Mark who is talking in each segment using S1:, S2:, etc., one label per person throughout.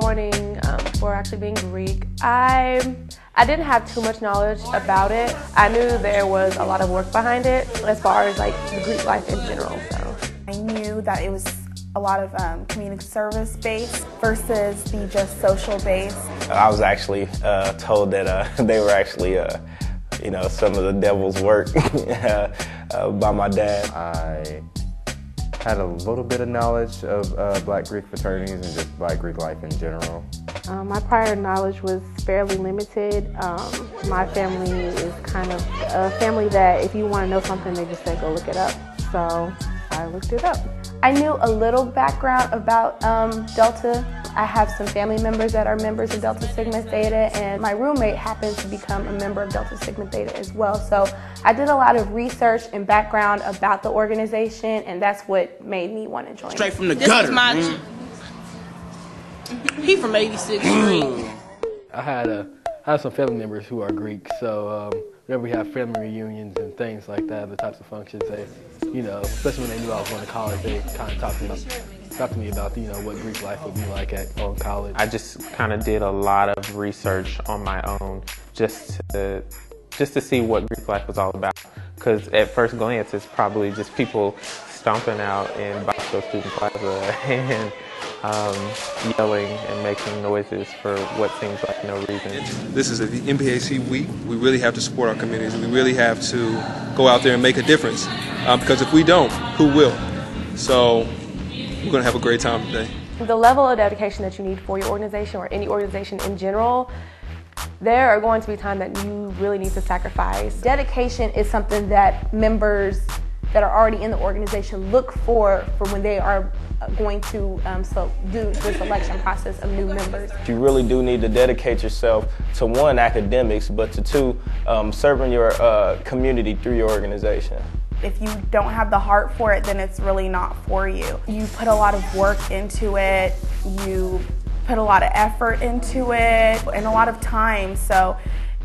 S1: joining for actually being Greek, I didn't have too much knowledge about it. I knew there was a lot of work behind it as far as like the Greek life in general. So
S2: I knew that it was a lot of community service based versus the just social based.
S3: I was actually told that they were actually, you know, some of the devil's work by my dad.
S4: I had a little bit of knowledge of Black Greek fraternities and just Black Greek life in general.
S1: my prior knowledge was fairly limited. My family is kind of a family that if you want to know something, they just say go look it up. So I looked it up. I knew a little background about Delta. I have some family members that are members of Delta Sigma Theta, and my roommate happens to become a member of Delta Sigma Theta as well. So I did a lot of research and background about the organization, and that's what made me want to join.
S5: Straight from the gutter. This is he from 86th Street.
S6: I had some family members who are Greek, so whenever we have family reunions and things like that, the types of functions, they, you know, especially when they knew I was going to college, they kind of talked to me about, you know, what Greek life would be like on college.
S7: I just kind of did a lot of research on my own just to see what Greek life was all about. Because at first glance, it's probably just people stomping out in Bosco Student Plaza and yelling and making noises for what seems like no reason.
S8: This is the MPAC week. We really have to support our communities. We really have to go out there and make a difference. Because if we don't, who will? So we're going to have a great time today.
S1: The level of dedication that you need for your organization or any organization in general, there are going to be times that you really need to sacrifice. Dedication is something that members that are already in the organization look for when they are going to do the selection process of new members.
S3: You really do need to dedicate yourself to one, academics, but to two, serving your community through your organization.
S2: If you don't have the heart for it, then it's really not for you. You put a lot of work into it, you put a lot of effort into it, and a lot of time, so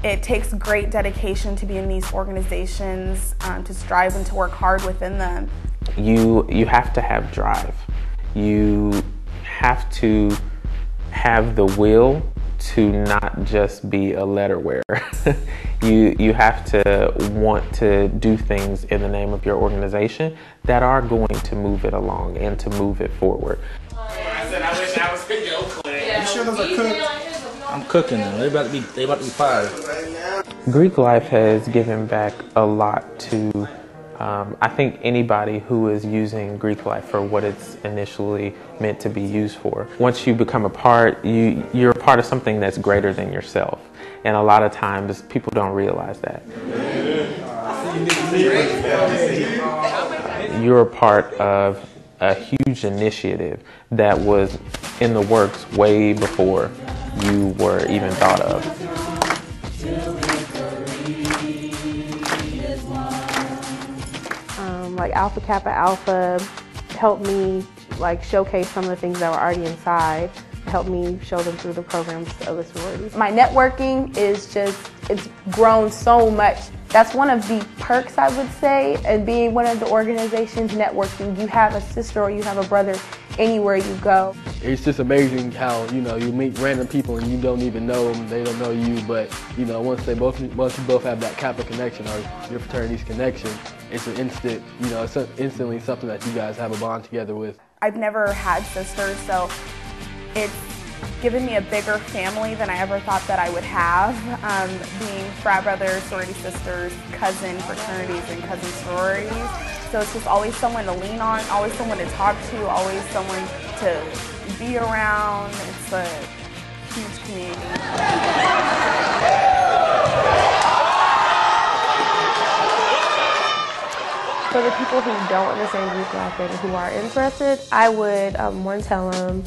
S2: it takes great dedication to be in these organizations, to strive and to work hard within them.
S7: You have to have drive. You have to have the will to not just be a letter wearer. You have to want to do things in the name of your organization that are going to move it along and to move it forward.
S5: I said I wish I was in your class.
S9: You sure those are cooked? I'm cooking them. They about to be fired.
S7: Greek life has given back a lot to I think anybody who is using Greek life for what it's initially meant to be used for. Once you become a part, you're a part of something that's greater than yourself. And a lot of times people don't realize that. You're a part of a huge initiative that was in the works way before you were even thought of.
S1: Like Alpha Kappa Alpha helped me like showcase some of the things that were already inside. It helped me show them through the programs of the sororities. My networking is it's grown so much. That's one of the perks, I would say, and being one of the organizations networking. You have a sister or you have a brother anywhere you go.
S6: It's just amazing how, you know, you meet random people and you don't even know them, they don't know you, but, you know, once you both have that Kappa connection or your fraternity's connection, it's an instant, you know, it's instantly something that you guys have a bond together with.
S2: I've never had sisters, so it's given me a bigger family than I ever thought that I would have. Being frat brothers, sorority sisters, cousin fraternities, and cousin sororities. So it's just always someone to lean on, always someone to talk to, always someone to be around. It's a huge community.
S1: For the people who don't understand Greek life and who are interested, I would one tell them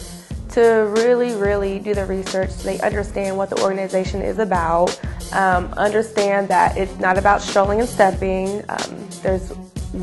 S1: to really do the research so they understand what the organization is about, understand that it's not about strolling and stepping. There's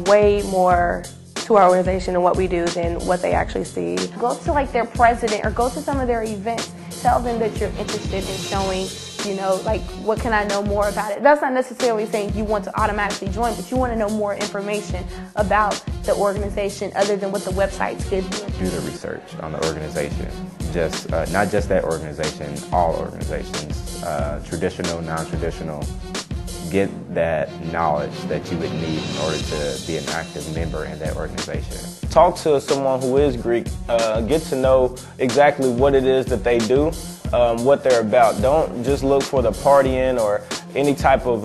S1: way more to our organization and what we do than what they actually see. Go to like their president or go to some of their events. Tell them that you're interested in showing, you know, like what can I know more about it. That's not necessarily saying you want to automatically join, but you want to know more information about the the organization other than what the websites give you?
S4: Do the research on the organization. Just not just that organization, all organizations, traditional, non-traditional. Get that knowledge that you would need in order to be an active member in that organization.
S3: Talk to someone who is Greek. Get to know exactly what it is that they do, what they're about. Don't just look for the partying or any type of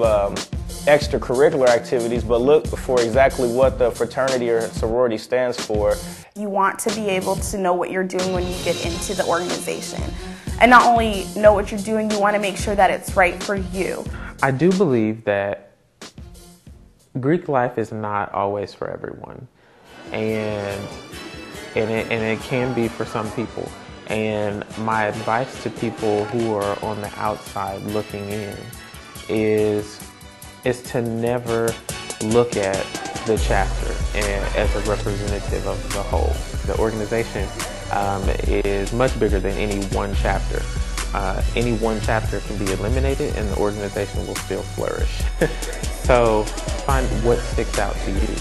S3: extracurricular activities, but look for exactly what the fraternity or sorority stands for.
S2: You want to be able to know what you're doing when you get into the organization. And not only know what you're doing, you want to make sure that it's right for you.
S7: I do believe that Greek life is not always for everyone, and it can be for some people. And my advice to people who are on the outside looking in is to never look at the chapter as a representative of the whole. The organization is much bigger than any one chapter. Any one chapter can be eliminated and the organization will still flourish. So find what sticks out to you.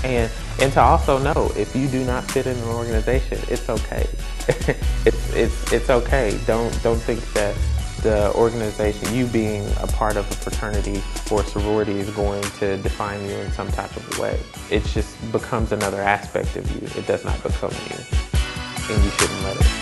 S7: And to also know, if you do not fit in an organization, it's okay. it's okay. Don't think that the organization, you being a part of a fraternity or sorority, is going to define you in some type of way. It just becomes another aspect of you. It does not become you. And you shouldn't let it.